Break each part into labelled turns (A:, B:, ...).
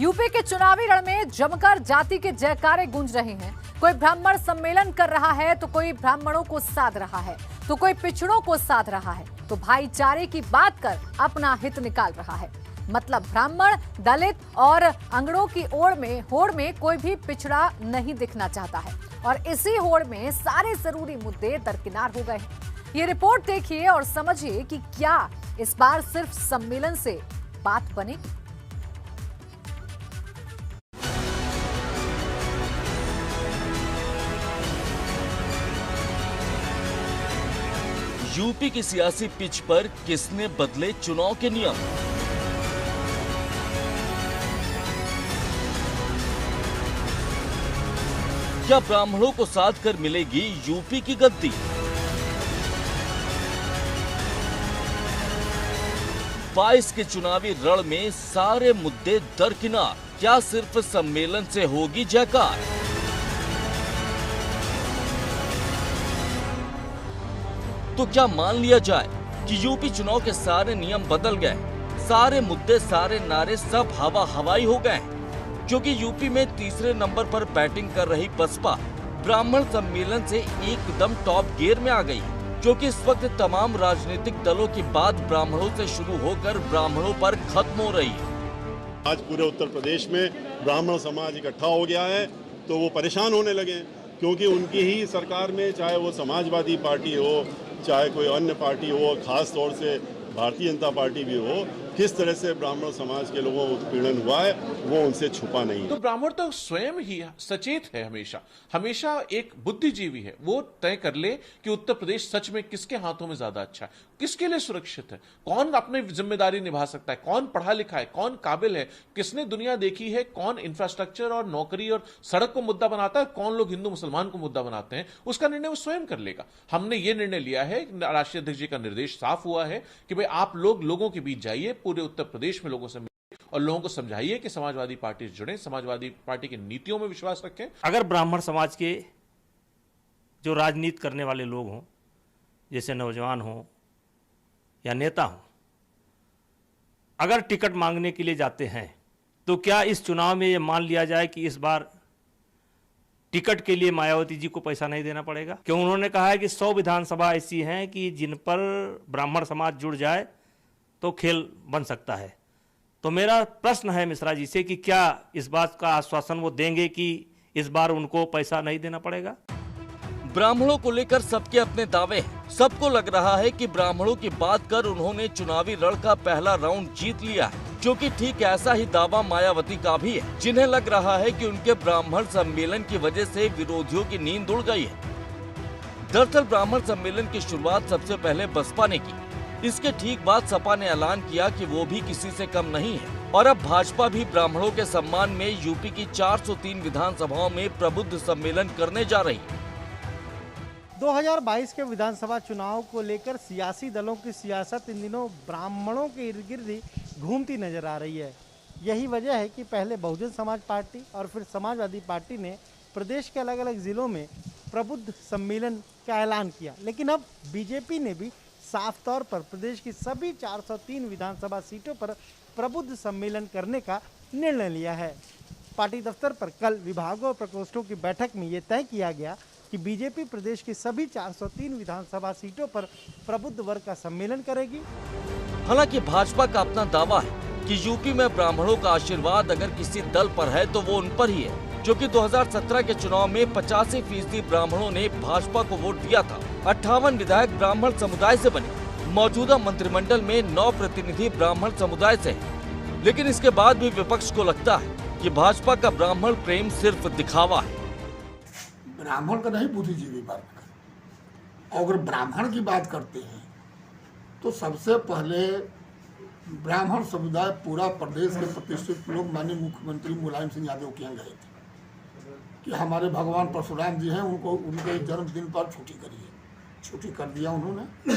A: UP के चुनावी रण में जमकर जाति के जयकारे गूंज रहे हैं। कोई ब्राह्मण सम्मेलन कर रहा है तो कोई ब्राह्मणों को साध रहा है तो कोई पिछड़ों को साध रहा है तो भाईचारे की बात कर अपना हित निकाल रहा है। मतलब ब्राह्मण, दलित और अंगड़ों की होड़ में कोई भी पिछड़ा नहीं दिखना चाहता है और इसी होड़ में सारे जरूरी मुद्दे दरकिनार हो गए हैं। ये रिपोर्ट देखिए और समझिए कि क्या इस बार सिर्फ सम्मेलन से बात बनेगी।
B: यूपी की सियासी पिच पर किसने बदले चुनाव के नियम? क्या ब्राह्मणों को साध कर मिलेगी यूपी की गद्दी? बाईस के चुनावी रण में सारे मुद्दे दरकिनार, क्या सिर्फ सम्मेलन से होगी जयकार? तो क्या मान लिया जाए कि यूपी चुनाव के सारे नियम बदल गए, सारे मुद्दे, सारे नारे सब हवा हवाई हो गए? क्योंकि यूपी में तीसरे नंबर पर बैटिंग कर रही बसपा ब्राह्मण सम्मेलन से एकदम टॉप गियर में आ गई, क्योंकि इस वक्त तमाम राजनीतिक दलों की बात ब्राह्मणों से शुरू होकर ब्राह्मणों पर खत्म हो रही है।
C: आज पूरे उत्तर प्रदेश में ब्राह्मण समाज इकट्ठा हो गया है तो वो परेशान होने लगे, क्योंकि उनकी ही सरकार में, चाहे वो समाजवादी पार्टी हो, चाहे कोई अन्य पार्टी हो, खास तौर से भारतीय जनता पार्टी भी हो, किस तरह से ब्राह्मण समाज के लोगों को उत्पीड़न हुआ है वो उनसे छुपा नहीं है।
D: तो ब्राह्मण तो स्वयं ही सचेत है, हमेशा एक बुद्धिजीवी है। वो तय कर ले कि उत्तर प्रदेश सच में किसके हाथों में ज्यादा अच्छा है, किसके लिए सुरक्षित है, कौन अपनी जिम्मेदारी निभा सकता है, कौन पढ़ा लिखा है, कौन काबिल है, किसने दुनिया देखी है, कौन इंफ्रास्ट्रक्चर और नौकरी और सड़क को मुद्दा बनाता है, कौन लोग हिंदू मुसलमान को मुद्दा बनाते हैं, उसका निर्णय वो स्वयं कर लेगा। हमने ये निर्णय लिया है, राष्ट्रीय अध्यक्ष जी का निर्देश साफ हुआ है कि भाई आप लोगों के बीच जाइए, पूरे उत्तर प्रदेश में लोगों से और लोगों को समझाइए कि समाजवादी पार्टी से जुड़े, समाजवादी पार्टी की नीतियों में विश्वास रखें।
E: अगर ब्राह्मण समाज के जो राजनीति करने वाले लोग हों, जैसे नौजवान हों या नेता हों, अगर टिकट मांगने के लिए जाते हैं तो क्या इस चुनाव में यह मान लिया जाए कि इस बार टिकट के लिए मायावती जी को पैसा नहीं देना पड़ेगा? क्यों उन्होंने कहा है कि 100 विधानसभा ऐसी हैं कि जिन पर ब्राह्मण समाज जुड़ जाए तो खेल बन सकता है। तो मेरा प्रश्न है मिश्रा जी से कि क्या इस बात का आश्वासन वो देंगे कि इस बार उनको पैसा नहीं देना पड़ेगा?
B: ब्राह्मणों को लेकर सबके अपने दावे हैं। सबको लग रहा है कि ब्राह्मणों की बात कर उन्होंने चुनावी रण का पहला राउंड जीत लिया है, क्योंकि ठीक ऐसा ही दावा मायावती का भी है, जिन्हें लग रहा है कि उनके ब्राह्मण सम्मेलन की वजह से विरोधियों की नींद उड़ गई है। दरअसल ब्राह्मण सम्मेलन की शुरुआत सबसे पहले बसपा ने की। इसके ठीक बाद सपा ने ऐलान किया कि वो भी किसी से कम नहीं है और अब भाजपा भी ब्राह्मणों के सम्मान में यूपी की 403 विधानसभाओं में प्रबुद्ध सम्मेलन करने जा रही है।
F: 2022 के विधानसभा चुनाव को लेकर सियासी दलों की सियासत इन दिनों ब्राह्मणों के इर्द गिर्द घूमती नजर आ रही है। यही वजह है कि पहले बहुजन समाज पार्टी और फिर समाजवादी पार्टी ने प्रदेश के अलग अलग जिलों में प्रबुद्ध सम्मेलन का ऐलान किया, लेकिन अब बीजेपी ने भी साफ तौर पर प्रदेश की सभी 403 विधानसभा सीटों पर प्रबुद्ध सम्मेलन करने का निर्णय लिया है। पार्टी दफ्तर पर कल विभागों और प्रकोष्ठों की बैठक में ये तय किया गया कि बीजेपी प्रदेश की सभी 403 विधानसभा सीटों पर प्रबुद्ध वर्ग का सम्मेलन करेगी।
B: हालांकि भाजपा का अपना दावा है कि यूपी में ब्राह्मणों का आशीर्वाद अगर किसी दल पर है तो वो उन पर ही है, क्योंकि 2017 के चुनाव में 85% ब्राह्मणों ने भाजपा को वोट दिया था। 58 विधायक ब्राह्मण समुदाय से बने। मौजूदा मंत्रिमंडल में 9 प्रतिनिधि ब्राह्मण समुदाय से हैं। लेकिन इसके बाद भी विपक्ष को लगता है कि भाजपा का ब्राह्मण प्रेम सिर्फ दिखावा है।
G: ब्राह्मण का नहीं, बुद्धिजीवी वर्ग का। अगर ब्राह्मण की बात करते हैं तो सबसे पहले ब्राह्मण समुदाय पूरा प्रदेश के प्रतिष्ठित लोग माननीय मुख्यमंत्री मुलायम सिंह यादव के यहाँ गए थे कि हमारे भगवान परशुराम जी हैं, उनको उनके जन्मदिन पर छुट्टी करिए। छुट्टी कर दिया उन्होंने।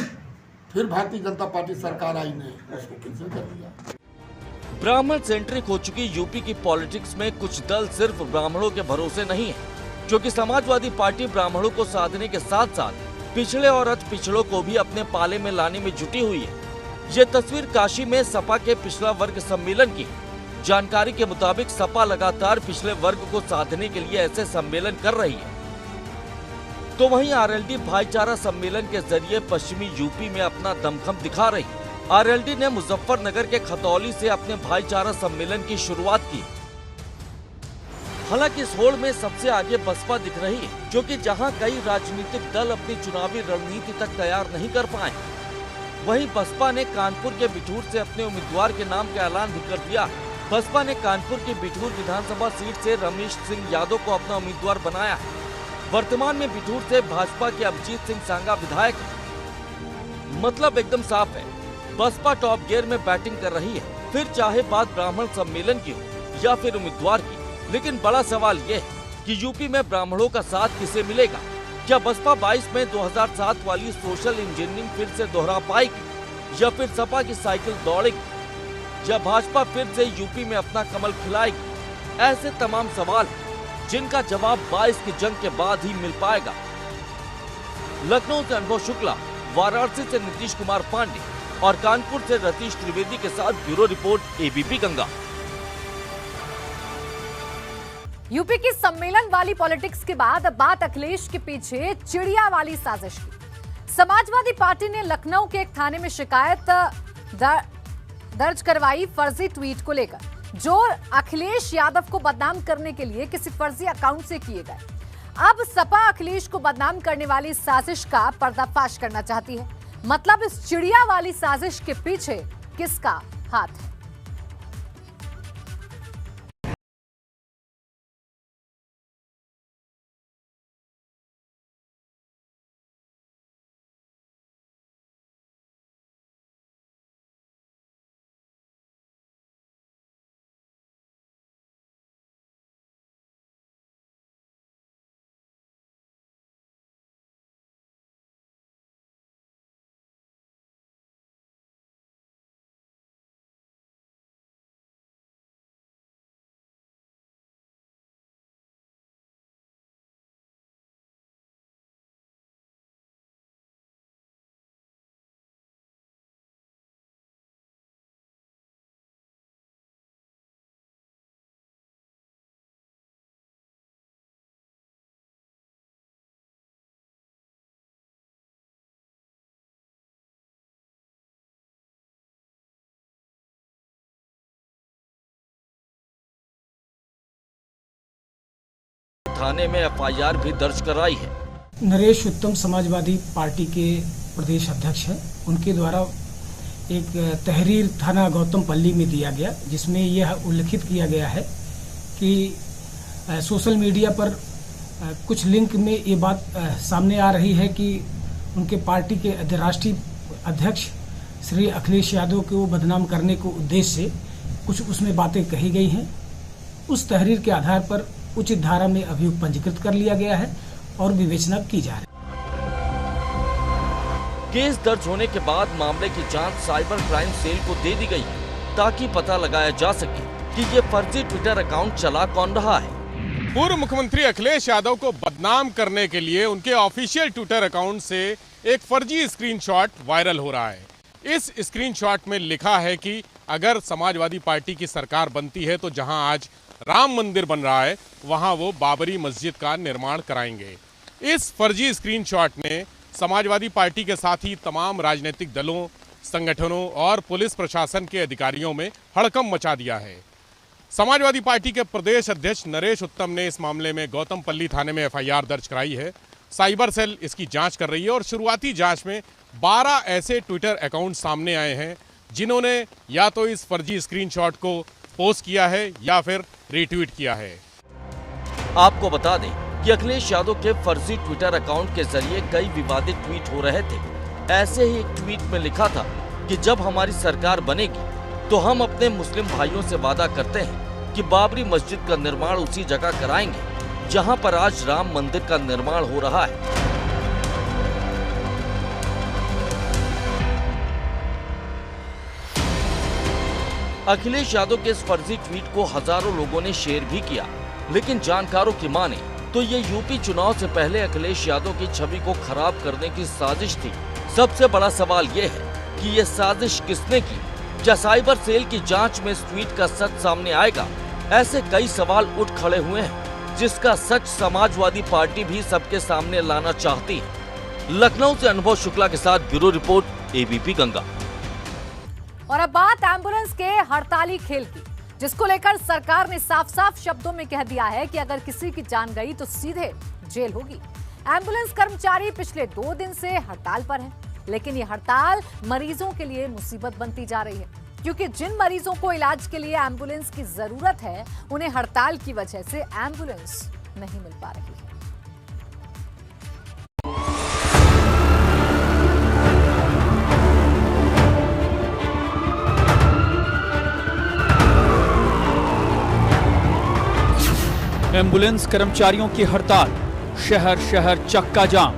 G: फिर भारतीय जनता पार्टी सरकार आई ने उसको कैंसिल कर दिया।
B: ब्राह्मण सेंट्रिक हो चुकी यूपी की पॉलिटिक्स में कुछ दल सिर्फ ब्राह्मणों के भरोसे नहीं है, क्योंकि समाजवादी पार्टी ब्राह्मणों को साधने के साथ साथ पिछड़े और अति पिछड़ों को भी अपने पाले में लाने में जुटी हुई है। ये तस्वीर काशी में सपा के पिछड़ा वर्ग सम्मेलन की। जानकारी के मुताबिक सपा लगातार पिछले वर्ग को साधने के लिए ऐसे सम्मेलन कर रही है, तो वहीं आरएलडी भाईचारा सम्मेलन के जरिए पश्चिमी यूपी में अपना दमखम दिखा रही है। आरएलडी ने मुजफ्फरनगर के खतौली से अपने भाईचारा सम्मेलन की शुरुआत की। हालांकि इस होड़ में सबसे आगे बसपा दिख रही है, क्योंकि जहां कई राजनीतिक दल अपनी चुनावी रणनीति तक तैयार नहीं कर पाए, वहीं बसपा ने कानपुर के बिठूर से अपने उम्मीदवार के नाम का ऐलान भी कर दिया। बसपा ने कानपुर की बिठूर विधानसभा सीट से रमेश सिंह यादव को अपना उम्मीदवार बनाया है। वर्तमान में बिठूर से भाजपा के अभिजीत सिंह सांगा विधायक है। मतलब एकदम साफ है, बसपा टॉप गियर में बैटिंग कर रही है, फिर चाहे बात ब्राह्मण सम्मेलन की हो या फिर उम्मीदवार की। लेकिन बड़ा सवाल ये है कि यूपी में ब्राह्मणों का साथ किसे मिलेगा? क्या बसपा 22 में 2007 वाली सोशल इंजीनियरिंग फिर से दोहरा पाएगी, या फिर सपा की साइकिल दौड़ेगी, या भाजपा फिर से यूपी में अपना कमल खिलाएगी? ऐसे तमाम सवाल हैं जिनका जवाब 22 की जंग के बाद ही मिल पाएगा। लखनऊ से अनुभव शुक्ला, वाराणसी से नीतीश कुमार पांडे और कानपुर से रतीश त्रिवेदी के साथ bureau report ABP Ganga.
A: UP की सम्मेलन वाली पॉलिटिक्स के बाद अब बात अखिलेश के पीछे चिड़िया वाली साजिश की। समाजवादी पार्टी ने लखनऊ के एक थाने में शिकायत दर्ज करवाई फर्जी ट्वीट को लेकर, जो अखिलेश यादव को बदनाम करने के लिए किसी फर्जी अकाउंट से किए गए। अब सपा अखिलेश को बदनाम करने वाली साजिश का पर्दाफाश करना चाहती है। मतलब इस चिड़िया वाली साजिश के पीछे किसका हाथ है?
B: थाने में एफआईआर भी दर्ज कराई है।
H: नरेश उत्तम समाजवादी पार्टी के प्रदेश अध्यक्ष हैं। उनके द्वारा एक तहरीर थाना गौतमपल्ली में दिया गया, जिसमें यह उल्लेखित किया गया है कि सोशल मीडिया पर कुछ लिंक में ये बात सामने आ रही है कि उनके पार्टी के राष्ट्रीय अध्यक्ष श्री अखिलेश यादव को बदनाम करने को उद्देश्य से कुछ उसमें बातें कही गई हैं। उस तहरीर के आधार पर उचित धारा में अभियोग पंजीकृत कर लिया गया है और विवेचना की जा रही है।
B: केस दर्ज होने के बाद मामले की जांच साइबर क्राइम सेल को दे दी गई है, ताकि पता लगाया जा सके कि ये फर्जी ट्विटर अकाउंट चला कौन रहा है।
I: पूर्व मुख्यमंत्री अखिलेश यादव को बदनाम करने के लिए उनके ऑफिशियल ट्विटर अकाउंट से एक फर्जी स्क्रीनशॉट वायरल हो रहा है। इस स्क्रीनशॉट में लिखा है कि अगर समाजवादी पार्टी की सरकार बनती है तो जहां आज राम मंदिर बन रहा है वहां वो बाबरी मस्जिद का निर्माण कराएंगे। इस फर्जी स्क्रीनशॉट ने समाजवादी पार्टी के साथ ही तमाम राजनीतिक दलों, संगठनों और पुलिस प्रशासन के अधिकारियों में हड़कंप मचा दिया है। समाजवादी पार्टी के प्रदेश अध्यक्ष नरेश उत्तम ने इस मामले में गौतमपल्ली थाने में एफआईआर दर्ज कराई है। साइबर सेल इसकी जांच कर रही है और शुरुआती जांच में 12 ऐसे ट्विटर अकाउंट सामने आए हैं जिन्होंने या तो इस फर्जी स्क्रीनशॉट को पोस्ट किया है या फिर रीट्वीट किया है।
B: आपको बता दें कि अखिलेश यादव के फर्जी ट्विटर अकाउंट के जरिए कई विवादित ट्वीट हो रहे थे। ऐसे ही एक ट्वीट में लिखा था कि जब हमारी सरकार बनेगी तो हम अपने मुस्लिम भाइयों से वादा करते हैं कि बाबरी मस्जिद का निर्माण उसी जगह कराएंगे जहां पर आज राम मंदिर का निर्माण हो रहा है। अखिलेश यादव के इस फर्जी ट्वीट को हजारों लोगों ने शेयर भी किया, लेकिन जानकारों की माने तो ये यूपी चुनाव से पहले अखिलेश यादव की छवि को खराब करने की साजिश थी। सबसे बड़ा सवाल ये है कि ये साजिश किसने की? क्या साइबर सेल की जांच में इस ट्वीट का सच सामने आएगा? ऐसे कई सवाल उठ खड़े हुए हैं, जिसका सच समाजवादी पार्टी भी सबके सामने लाना चाहती है। लखनऊ से अनुभव शुक्ला के साथ ब्यूरो रिपोर्ट, एबीपी गंगा।
A: और अब बात एम्बुलेंस के हड़ताली खेल की, जिसको लेकर सरकार ने साफ साफ शब्दों में कह दिया है कि अगर किसी की जान गई तो सीधे जेल होगी। एम्बुलेंस कर्मचारी पिछले 2 दिन से हड़ताल पर हैं, लेकिन ये हड़ताल मरीजों के लिए मुसीबत बनती जा रही है, क्योंकि जिन मरीजों को इलाज के लिए एम्बुलेंस की जरूरत है, उन्हें हड़ताल की वजह से एम्बुलेंस नहीं मिल पा रही है।
J: एम्बुलेंस कर्मचारियों की हड़ताल, शहर शहर चक्का जाम।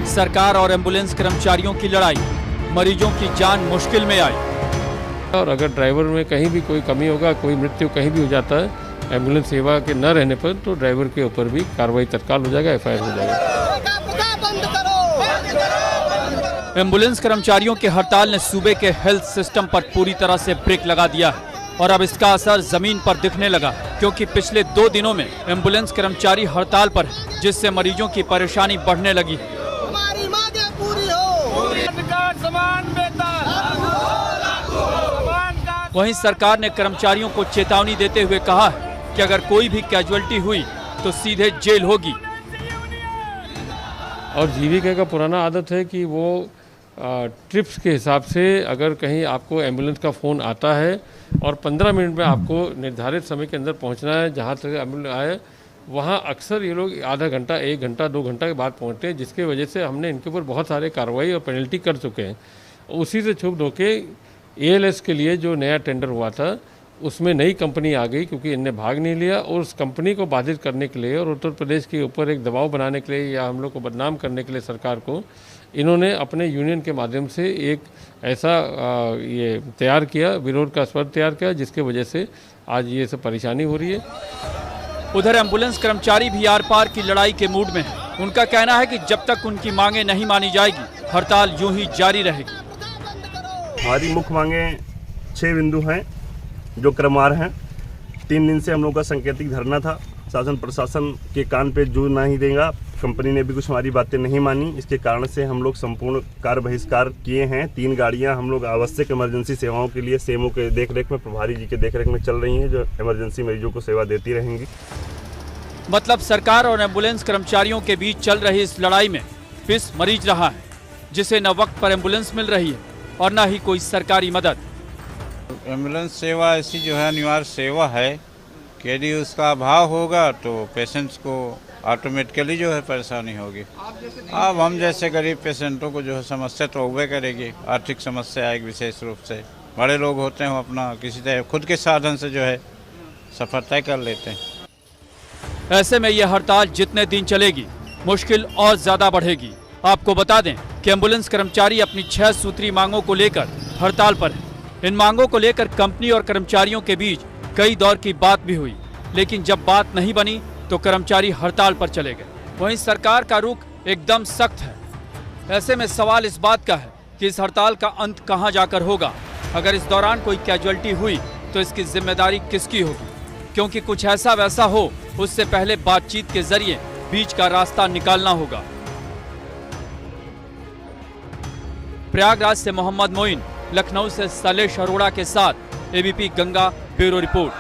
J: सरकार और एम्बुलेंस कर्मचारियों की लड़ाई, मरीजों की जान मुश्किल में आई।
I: और अगर ड्राइवर में कहीं भी कोई कमी होगा, कोई मृत्यु कहीं भी हो जाता है एम्बुलेंस सेवा के न रहने पर, तो ड्राइवर के ऊपर भी कार्रवाई तत्काल हो जाएगा, एफआईआर हो जाएगा।
J: एम्बुलेंस कर्मचारियों के हड़ताल ने सूबे के हेल्थ सिस्टम पर पूरी तरह से ब्रेक लगा दिया है और अब इसका असर जमीन पर दिखने लगा, क्योंकि पिछले 2 दिनों में एम्बुलेंस कर्मचारी हड़ताल पर हैं, जिससे मरीजों की परेशानी बढ़ने लगी।
K: हमारी मांगें पूरी हो।
J: वहीं सरकार ने कर्मचारियों को चेतावनी देते हुए कहा है कि अगर कोई भी कैजुअल्टी हुई तो सीधे जेल होगी।
I: और जीविका का पुराना आदत है कि वो ट्रिप्स के हिसाब से अगर कहीं आपको एम्बुलेंस का फ़ोन आता है और 15 मिनट में आपको निर्धारित समय के अंदर पहुंचना है, जहां तक एम्बुलेंस आए वहां अक्सर ये लोग आधा घंटा, 1 घंटा, 2 घंटा के बाद पहुंचते हैं, जिसकी वजह से हमने इनके ऊपर बहुत सारे कार्रवाई और पेनल्टी कर चुके हैं। उसी से छूट होके ALS के लिए जो नया टेंडर हुआ था उसमें नई कंपनी आ गई, क्योंकि इनने भाग नहीं लिया, और उस कंपनी को बाधित करने के लिए और उत्तर प्रदेश के ऊपर एक दबाव बनाने के लिए या हम लोग को बदनाम करने के लिए सरकार को इन्होंने अपने यूनियन के माध्यम से एक ऐसा ये तैयार किया, विरोध का स्वर तैयार किया, जिसके वजह से आज ये सब परेशानी हो रही है।
J: उधर एम्बुलेंस कर्मचारी भी आर पार की लड़ाई के मूड में हैं। उनका कहना है कि जब तक उनकी मांगें नहीं मानी जाएगी, हड़ताल यूं ही जारी रहेगी।
L: हमारी मुख्य मांगें 6 बिंदु हैं जो क्रमवार हैं। 3 दिन से हम लोग का सांकेतिक धरना था, शासन प्रशासन के कान पे जू नहीं देगा, कंपनी ने भी कुछ हमारी बातें नहीं मानी, इसके कारण से हम लोग संपूर्ण कार्य बहिष्कार किए हैं। 3 गाड़ियां हम लोग आवश्यक इमरजेंसी सेवाओं के लिए सेमो के देखरेख में, प्रभारी जी के देखरेख में चल रही हैं, जो इमरजेंसी मरीजों को सेवा देती रहेंगी।
J: मतलब सरकार और एम्बुलेंस कर्मचारियों के बीच चल रही इस लड़ाई में पिस मरीज रहा है, जिसे न वक्त पर एम्बुलेंस मिल रही है और न ही कोई सरकारी मदद।
M: एम्बुलेंस सेवा ऐसी जो है अनिवार्य सेवा है कि यदि उसका अभाव होगा तो पेशेंट्स को ऑटोमेटिकली जो है परेशानी होगी। अब हम जैसे गरीब पेशेंटों को जो है समस्या तो होबे करेगी, आर्थिक समस्या आएगी, विशेष रूप से बड़े लोग होते हैं वो अपना किसी तरह खुद के साधन से जो है सफर तय कर लेते हैं।
J: ऐसे में यह हड़ताल जितने दिन चलेगी मुश्किल और ज्यादा बढ़ेगी। आपको बता दें कि एम्बुलेंस कर्मचारी अपनी 6 सूत्री मांगों को लेकर हड़ताल पर हैं। इन मांगों को लेकर कंपनी और कर्मचारियों के बीच कई दौर की बात भी हुई, लेकिन जब बात नहीं बनी तो कर्मचारी हड़ताल पर चले गए। वहीं सरकार का रुख एकदम सख्त है। ऐसे में सवाल इस बात का है कि इस हड़ताल का अंत कहां जाकर होगा। अगर इस दौरान कोई कैजुअल्टी हुई तो इसकी जिम्मेदारी किसकी होगी, क्योंकि कुछ ऐसा वैसा हो उससे पहले बातचीत के जरिए बीच का रास्ता निकालना होगा। प्रयागराज से मोहम्मद मोइन, लखनऊ से शैलेश अरोड़ा के साथ एबीपी गंगा, ब्यूरो रिपोर्ट।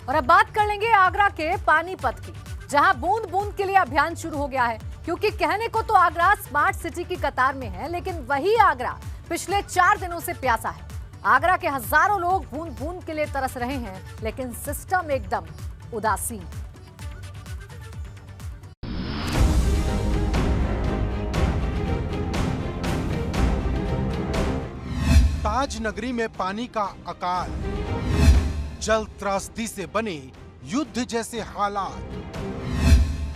A: और अब बात कर लेंगे आगरा के पानीपत की, जहां बूंद बूंद के लिए अभियान शुरू हो गया है, क्योंकि कहने को तो आगरा स्मार्ट सिटी की कतार में है, लेकिन वही आगरा पिछले 4 दिनों से प्यासा है। आगरा के हजारों लोग बूंद बूंद के लिए तरस रहे हैं, लेकिन सिस्टम एकदम उदासीन।
N: ताज नगरी में पानी का अकाल, जल त्रासदी से बने युद्ध जैसे हालात,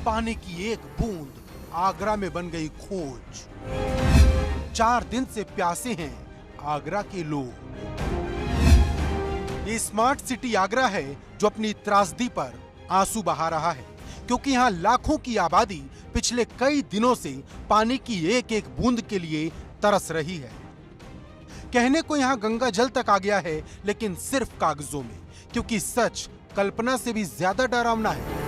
N: पानी की एक बूंद आगरा में बन गई खोज। 4 दिन से प्यासे हैं आगरा के लोग। ये स्मार्ट सिटी आगरा है जो अपनी त्रासदी पर आंसू बहा रहा है, क्योंकि यहाँ लाखों की आबादी पिछले कई दिनों से पानी की एक एक बूंद के लिए तरस रही है। कहने को यहाँ गंगा जल तक आ गया है, लेकिन सिर्फ कागजों में, क्योंकि सच कल्पना से भी ज्यादा डरावना है।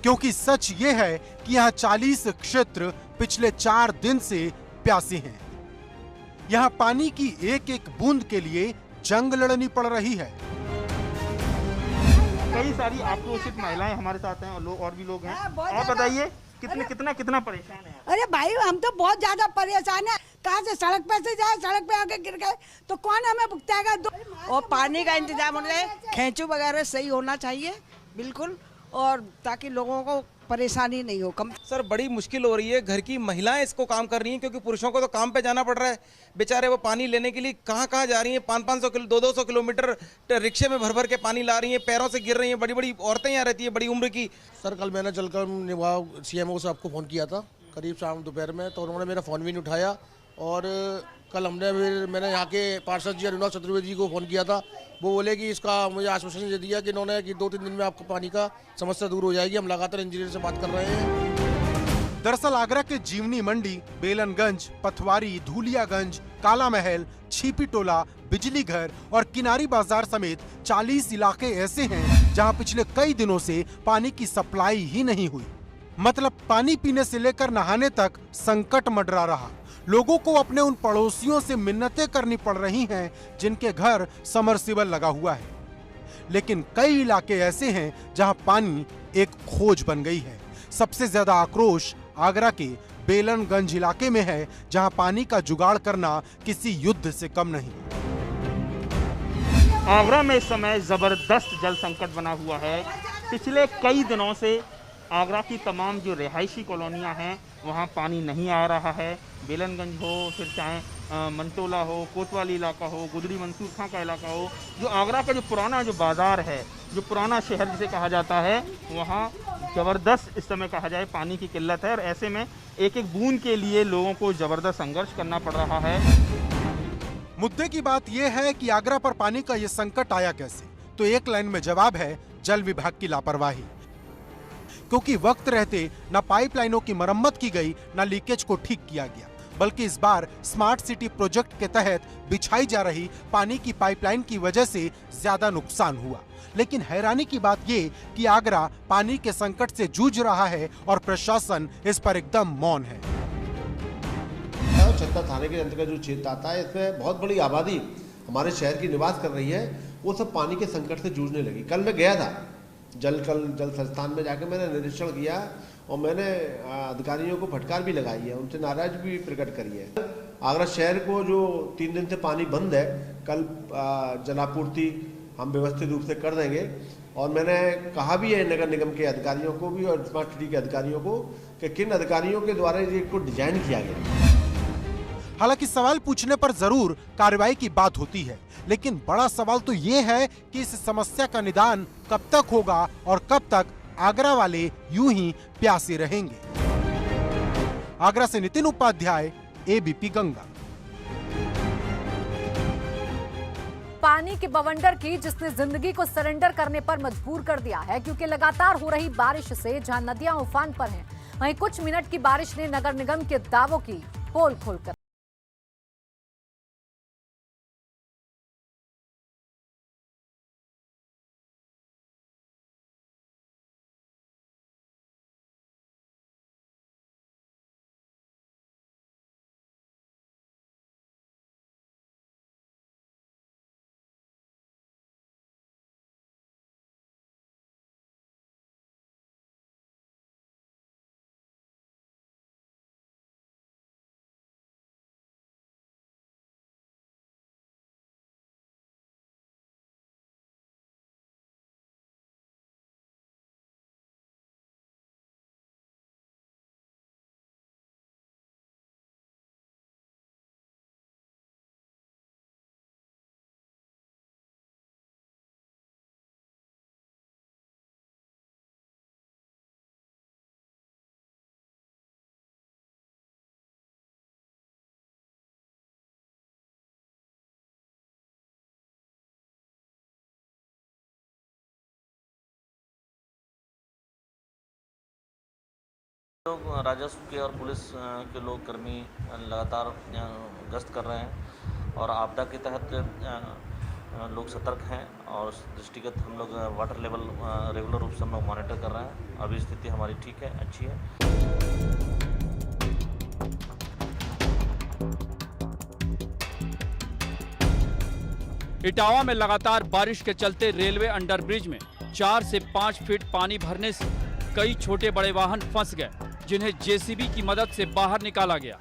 N: क्योंकि सच ये है कि यहाँ 40 क्षेत्र पिछले 4 दिन से प्यासे हैं। यहाँ पानी की एक एक बूंद के लिए जंग लड़नी पड़ रही है।
O: कई सारी आक्रोशित महिलाएं हमारे साथ हैं और लोग और भी लोग हैं। आप बताइए कितना परेशान है?
P: अरे भाई हम तो बहुत ज्यादा परेशान है। कहाँ से सड़क पे से जाए, सड़क पे आके गिर गए तो कौन हमें भुगताएगा? और पानी का इंतजाम होना चाहिए, खेचू वगैरह सही होना चाहिए बिल्कुल, और ताकि लोगों को परेशानी नहीं हो। कम
Q: सर बड़ी मुश्किल हो रही है, घर की महिलाएं इसको काम कर रही हैं, क्योंकि पुरुषों को तो काम पे जाना पड़ रहा है। बेचारे वो पानी लेने के लिए कहाँ कहाँ जा रही हैं, 500-500 किलो 200 किलोमीटर रिक्शे में भर भर के पानी ला रही हैं, पैरों से गिर रही हैं। बड़ी बड़ी औरतें यहाँ रहती है, बड़ी उम्र की।
R: सर कल मैंने जलकर निभाव CMO से आपको फ़ोन किया था करीब शाम दोपहर में, तो उन्होंने मेरा फ़ोन भी नहीं उठाया। और कल मैंने यहाँ के पार्षद जी अनुराग चतुर्वेदी जी को फ़ोन किया था। वो बोले कि इसका मुझे आश्वासन दे दिया कि इन्होंने कि 2-3 दिन में आपको पानी का समस्या दूर हो जाएगी। हम लगातार इंजीनियर से बात कर रहे हैं।
N: दरअसल आगरा के जीवनी मंडी, बेलनगंज, पथवारी, धूलियागंज, काला महल, छिपी टोला, बिजली घर और किनारी बाजार समेत 40 इलाके ऐसे हैं जहां पिछले कई दिनों से पानी की सप्लाई ही नहीं हुई। मतलब पानी पीने से लेकर नहाने तक संकट मंडरा रहा। लोगों को अपने उन पड़ोसियों से मिन्नतें करनी पड़ रही हैं जिनके घर समरसिबल लगा हुआ है। लेकिन कई इलाके ऐसे हैं जहां पानी एक खोज बन गई है। सबसे ज्यादा आक्रोश आगरा के बेलनगंज इलाके में है, जहां पानी का जुगाड़ करना किसी युद्ध से कम नहीं।
O: आगरा में इस समय जबरदस्त जल संकट बना हुआ है। पिछले कई दिनों से आगरा की तमाम जो रिहायशी कॉलोनियां हैं वहां पानी नहीं आ रहा है। बेलनगंज हो, फिर चाहे मंटोला हो, कोतवाली इलाका हो, गुदड़ी मंसूर खां का इलाका हो, जो आगरा का जो पुराना जो बाजार है, जो पुराना शहर जिसे कहा जाता है, वहाँ ज़बरदस्त इस समय कहा जाए पानी की किल्लत है। और ऐसे में एक एक बूंद के लिए लोगों को ज़बरदस्त संघर्ष करना पड़ रहा है।
N: मुद्दे की बात यह है कि आगरा पर पानी का ये संकट आया कैसे? तो एक लाइन में जवाब है जल विभाग की लापरवाही। क्योंकि वक्त रहते न पाइपलाइनों की मरम्मत की गई, न लीकेज को ठीक किया गया, बल्कि इस बार स्मार्ट सिटी प्रोजेक्ट के तहत बिछाई जा रही पानी की पाइपलाइन की वजह से ज्यादा नुकसान हुआ। लेकिन हैरानी की बात ये कि आगरा पानी के संकट से जूझ रहा है और प्रशासन इस पर एकदम मौन है।
S: छत्ता थाने के अंतर्गत जो क्षेत्र आता है, इसमें बहुत बड़ी आबादी हमारे शहर की निवास कर रही है। वो सब पानी के संकट से जूझने लगी। कल मैं गया था जल संस्थान में जाकर मैंने निरीक्षण किया और मैंने अधिकारियों को फटकार भी लगाई है, उनसे नाराजगी भी प्रकट करी है। आगरा शहर को जो 3 दिन से पानी बंद है, कल जलापूर्ति हम व्यवस्थित रूप से कर देंगे। और मैंने कहा भी है नगर निगम के अधिकारियों को भी और स्मार्ट सिटी के अधिकारियों को कि किन अधिकारियों के द्वारा ये को डिजाइन किया गया।
N: हालांकि सवाल पूछने पर जरूर कार्रवाई की बात होती है, लेकिन बड़ा सवाल तो ये है कि इस समस्या का निदान कब तक होगा और कब तक आगरा वाले यूं ही प्यासे रहेंगे। आगरा से नितिन उपाध्याय, ABP गंगा।
A: पानी के बवंडर की जिसने जिंदगी को सरेंडर करने पर मजबूर कर दिया है, क्योंकि लगातार हो रही बारिश से जहां नदियां उफान पर हैं, वहीं कुछ मिनट की बारिश ने नगर निगम के दावों की पोल खोलकर
T: लोग राजस्व के और पुलिस के लोग कर्मी लगातार गश्त कर रहे हैं और आपदा के तहत लोग सतर्क हैं और उस दृष्टिगत हम लोग वाटर लेवल रेगुलर रूप से हम लोग मॉनिटर कर रहे हैं। अभी स्थिति हमारी ठीक है, अच्छी है।
J: इटावा में लगातार बारिश के चलते रेलवे अंडरब्रिज में 4 से 5 फीट पानी भरने से कई छोटे बड़े वाहन फंस गए, जिन्हें जेसीबी की मदद से बाहर निकाला गया।